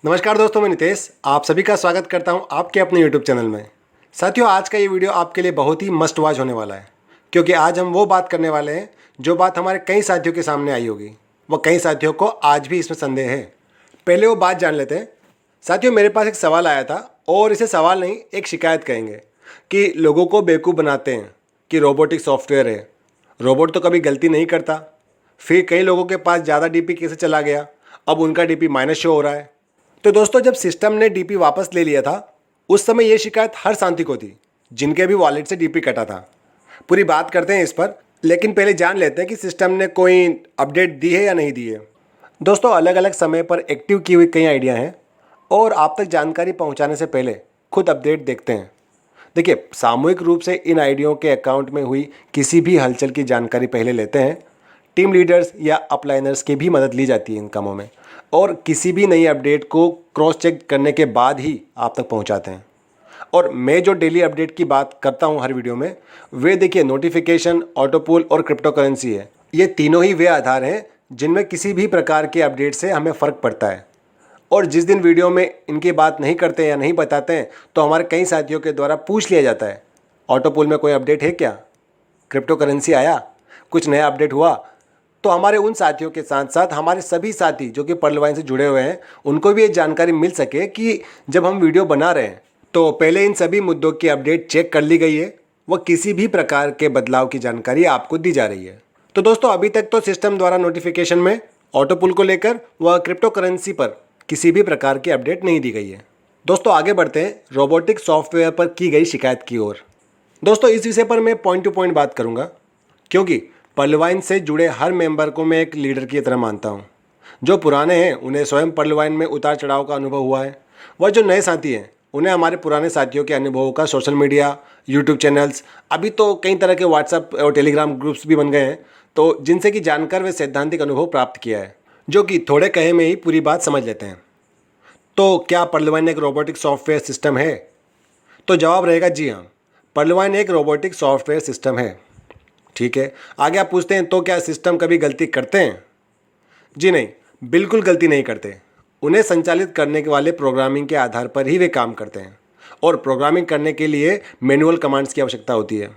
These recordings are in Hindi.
नमस्कार दोस्तों, मैं नितेश आप सभी का स्वागत करता हूं आपके अपने YouTube चैनल में। साथियों, आज का ये वीडियो आपके लिए बहुत ही मस्ट वॉच होने वाला है, क्योंकि आज हम वो बात करने वाले हैं जो बात हमारे कई साथियों के सामने आई होगी। वो कई साथियों को आज भी इसमें संदेह है। पहले वो बात जान लेते हैं। साथियों, मेरे पास एक सवाल आया था, और इसे सवाल नहीं एक शिकायत कहेंगे, कि लोगों को बेवकूफ़ बनाते हैं कि रोबोटिक सॉफ्टवेयर है, रोबोट तो कभी गलती नहीं करता। फिर कई लोगों के पास ज़्यादा डीपी कैसे चला गया, अब उनका डीपी माइनस शो हो रहा है। तो दोस्तों, जब सिस्टम ने डीपी वापस ले लिया था, उस समय ये शिकायत हर शांति को थी जिनके भी वॉलेट से डीपी कटा था। पूरी बात करते हैं इस पर, लेकिन पहले जान लेते हैं कि सिस्टम ने कोई अपडेट दी है या नहीं दी है। दोस्तों, अलग अलग समय पर एक्टिव की हुई कई आइडिया हैं, और आप तक जानकारी पहुंचाने से पहले खुद अपडेट देखते हैं। देखिए, सामूहिक रूप से इन आइडियों के अकाउंट में हुई किसी भी हलचल की जानकारी पहले लेते हैं। टीम लीडर्स या अपलाइनर्स की भी मदद ली जाती है इन कामों में, और किसी भी नई अपडेट को क्रॉस चेक करने के बाद ही आप तक पहुंचाते हैं। और मैं जो डेली अपडेट की बात करता हूं हर वीडियो में, वे देखिए नोटिफिकेशन, ऑटोपूल और क्रिप्टो करेंसी है। ये तीनों ही वे आधार हैं जिनमें किसी भी प्रकार के अपडेट से हमें फ़र्क पड़ता है। और जिस दिन वीडियो में इनकी बात नहीं करते या नहीं बताते हैं, तो हमारे कई साथियों के द्वारा पूछ लिया जाता है, ऑटोपूल में कोई अपडेट है क्या, क्रिप्टो करेंसी आया, कुछ नया अपडेट हुआ। तो हमारे उन साथियों के साथ साथ हमारे सभी साथी जो कि पर्लवाइन से जुड़े हुए हैं, उनको भी ये जानकारी मिल सके कि जब हम वीडियो बना रहे हैं तो पहले इन सभी मुद्दों की अपडेट चेक कर ली गई है, व किसी भी प्रकार के बदलाव की जानकारी आपको दी जा रही है। तो दोस्तों, अभी तक तो सिस्टम द्वारा नोटिफिकेशन में ऑटोपुल को लेकर व क्रिप्टो करेंसी पर किसी भी प्रकार की अपडेट नहीं दी गई है। दोस्तों, आगे बढ़ते हैं रोबोटिक सॉफ्टवेयर पर की गई शिकायत की ओर। दोस्तों, इस विषय पर मैं पॉइंट टू पॉइंट बात करूंगा, क्योंकि पर्लवाइन से जुड़े हर मेंबर को मैं एक लीडर की तरह मानता हूं। जो पुराने हैं उन्हें स्वयं पर्लवाइन में उतार चढ़ाव का अनुभव हुआ है, वह जो नए साथी हैं उन्हें हमारे पुराने साथियों के अनुभवों का सोशल मीडिया, यूट्यूब चैनल्स, अभी तो कई तरह के व्हाट्सएप और टेलीग्राम ग्रुप्स भी बन गए हैं, तो जिनसे कि जानकर वे सैद्धांतिक अनुभव प्राप्त किया है, जो कि थोड़े कहे में ही पूरी बात समझ लेते हैं। तो क्या पर्लवाइन एक रोबोटिक सॉफ्टवेयर सिस्टम है? तो जवाब रहेगा जी हाँ, पर्लवाइन एक रोबोटिक सॉफ्टवेयर सिस्टम है। ठीक है, आगे आप पूछते हैं तो क्या सिस्टम कभी गलती करते हैं? जी नहीं, बिल्कुल गलती नहीं करते। उन्हें संचालित करने वाले प्रोग्रामिंग के आधार पर ही वे काम करते हैं, और प्रोग्रामिंग करने के लिए मैनुअल कमांड्स की आवश्यकता होती है।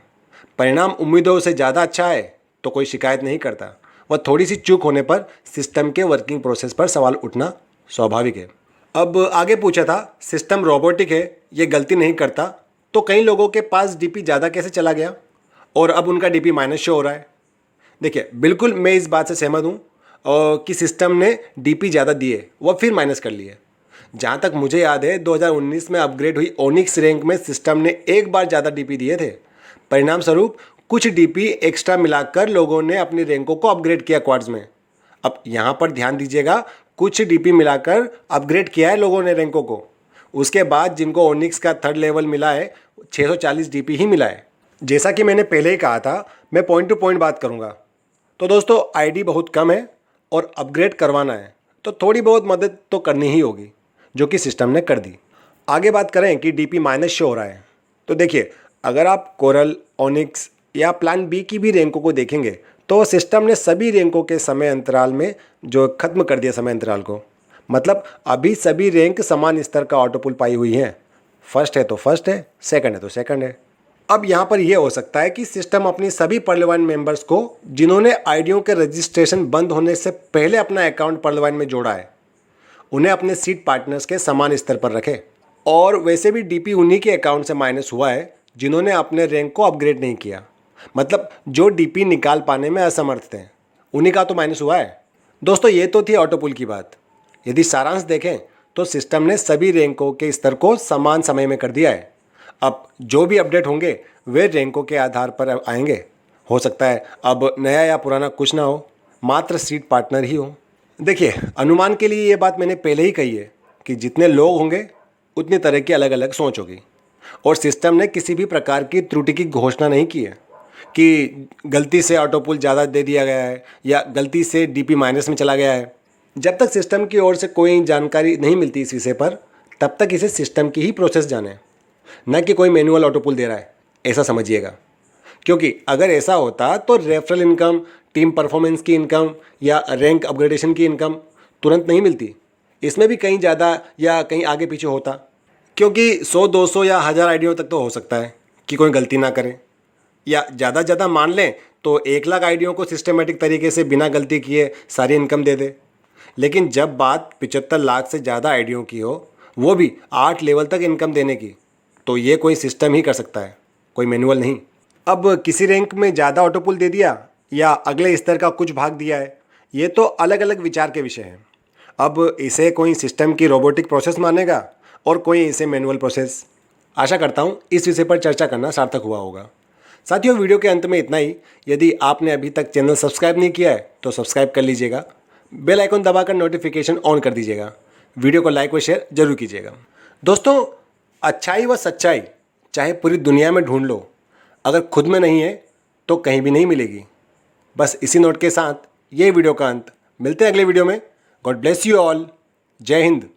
परिणाम उम्मीदों से ज़्यादा अच्छा है तो कोई शिकायत नहीं करता, वह थोड़ी सी चूक होने पर सिस्टम के वर्किंग प्रोसेस पर सवाल उठना स्वाभाविक है। अब आगे पूछा था, सिस्टम रोबोटिक है, ये गलती नहीं करता, तो कई लोगों के पास डीपी ज़्यादा कैसे चला गया और अब उनका डीपी माइनस शो हो रहा है? देखिए, बिल्कुल मैं इस बात से सहमत हूँ कि सिस्टम ने डीपी ज़्यादा दिए वह फिर माइनस कर लिए। जहाँ तक मुझे याद है, 2019 में अपग्रेड हुई ओनिक्स रैंक में सिस्टम ने एक बार ज़्यादा डीपी दिए थे। परिणाम स्वरूप कुछ डीपी एक्स्ट्रा मिलाकर लोगों ने अपनी रैंकों को अपग्रेड किया क्वाड्स में। अब यहाँ पर ध्यान दीजिएगा, कुछ डीपी मिलाकर अपग्रेड किया है लोगों ने रैंकों को। उसके बाद जिनको ओनिक्स का थर्ड लेवल मिला है, 640 डीपी ही मिला है। जैसा कि मैंने पहले ही कहा था, मैं पॉइंट टू पॉइंट बात करूंगा। तो दोस्तों, आईडी बहुत कम है और अपग्रेड करवाना है, तो थोड़ी बहुत मदद तो करनी ही होगी, जो कि सिस्टम ने कर दी। आगे बात करें कि डीपी माइनस शो हो रहा है, तो देखिए, अगर आप कोरल, ओनिक्स या प्लान बी की भी रैंकों को देखेंगे, तो सिस्टम ने सभी रैंकों के समय अंतराल में जो ख़त्म कर दिया समय अंतराल को। मतलब अभी सभी रैंक समान स्तर का ऑटोपुल पाई हुई हैं। फर्स्ट है तो फर्स्ट है, सेकंड है तो सेकंड है। अब यहाँ पर यह हो सकता है कि सिस्टम अपनी सभी पर्लवाइन मेंबर्स को, जिन्होंने आईडियों के रजिस्ट्रेशन बंद होने से पहले अपना अकाउंट पर्लवाइन में जोड़ा है, उन्हें अपने सीट पार्टनर्स के समान स्तर पर रखे। और वैसे भी डीपी उन्हीं के अकाउंट से माइनस हुआ है जिन्होंने अपने रैंक को अपग्रेड नहीं किया। मतलब जो डीपी निकाल पाने में असमर्थ थे, उन्हीं का तो माइनस हुआ है। दोस्तों, ये तो थी ऑटोपुल की बात। यदि सारांश देखें तो सिस्टम ने सभी रैंकों के स्तर को समान समय में कर दिया है। अब जो भी अपडेट होंगे वे रैंकों के आधार पर आएंगे। हो सकता है अब नया या पुराना कुछ ना हो, मात्र सीट पार्टनर ही हो। देखिए, अनुमान के लिए ये बात मैंने पहले ही कही है कि जितने लोग होंगे उतनी तरह की अलग अलग सोच होगी, और सिस्टम ने किसी भी प्रकार की त्रुटि की घोषणा नहीं की है कि गलती से ऑटोपुल ज़्यादा दे दिया गया है या गलती से डीपी माइनस में चला गया है। जब तक सिस्टम की ओर से कोई जानकारी नहीं मिलती इस विषय पर, तब तक इसे सिस्टम की ही प्रोसेस जाने, न कि कोई मैनुअल ऑटोपुल दे रहा है, ऐसा समझिएगा। क्योंकि अगर ऐसा होता तो रेफरल इनकम, टीम परफॉर्मेंस की इनकम या रैंक अपग्रेडेशन की इनकम तुरंत नहीं मिलती। इसमें भी कहीं ज़्यादा या कहीं आगे पीछे होता, क्योंकि 100 200 या 1000 आईडियों तक तो हो सकता है कि कोई गलती ना करे, या ज़्यादा से ज़्यादा मान लें तो 1 लाख आईडियों को सिस्टमेटिक तरीके से बिना गलती किए सारी इनकम दे दे। लेकिन जब बात 75 लाख से ज़्यादा आईडियों की हो, वो भी 8 लेवल तक इनकम देने की, तो ये कोई सिस्टम ही कर सकता है, कोई मैनुअल नहीं। अब किसी रैंक में ज़्यादा ऑटोपुल दे दिया या अगले स्तर का कुछ भाग दिया है, ये तो अलग अलग विचार के विषय हैं। अब इसे कोई सिस्टम की रोबोटिक प्रोसेस मानेगा और कोई इसे मैनुअल प्रोसेस। आशा करता हूँ इस विषय पर चर्चा करना सार्थक हुआ होगा। साथियों, वीडियो के अंत में इतना ही। यदि आपने अभी तक चैनल सब्सक्राइब नहीं किया है तो सब्सक्राइब कर लीजिएगा, बेल आइकन दबाकर नोटिफिकेशन ऑन कर दीजिएगा, वीडियो को लाइक व शेयर जरूर कीजिएगा। दोस्तों, अच्छाई व सच्चाई चाहे पूरी दुनिया में ढूंढ लो, अगर खुद में नहीं है तो कहीं भी नहीं मिलेगी। बस इसी नोट के साथ ये वीडियो का अंत। मिलते हैं अगले वीडियो में। God bless you all. जय हिंद।